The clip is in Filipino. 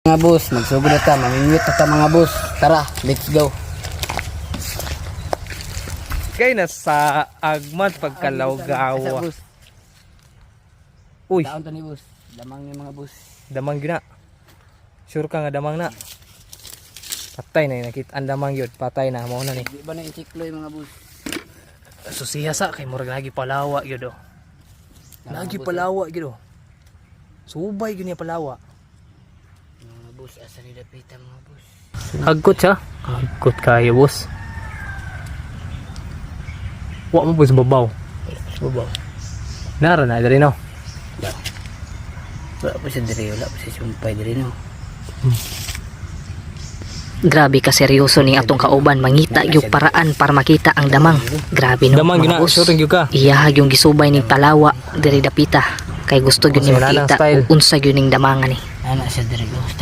Mga boss, magsugod na ta, mamimit na ta mga boss. Tara, let's go. Kay nasa agmat pagkalawgawa. boss. Uy, Taon to ni boss. Damang yung mga boss. damang gina. Sure ka nga damang na. Patay na nakita ang damang yun. Patay na mo na ni. Di ba na insiklo yung mga boss? Susiya sa kay murag lagi palawa gyud oh. Lagi palawa gyud oh. Subay gyud niya palawa. Mga boss, asa ni dapitan mga boss. Hagkot siya. Hagkot kayo boss. Wa mo boss babaw. Babaw. Nara na diri no. Wala pa siya diri, wala pa siya sumpay diri no. Grabe ka seryoso ni atong kauban mangita yung paraan para makita ang damang. Grabe no Damang mga gina, boss. sure gyud ka. Iya yung gisubay ning palawa diri dapita kay gusto gyud ni Wala nang makita style. kung unsa gyud ning damangan ni. Ana siya diri boss.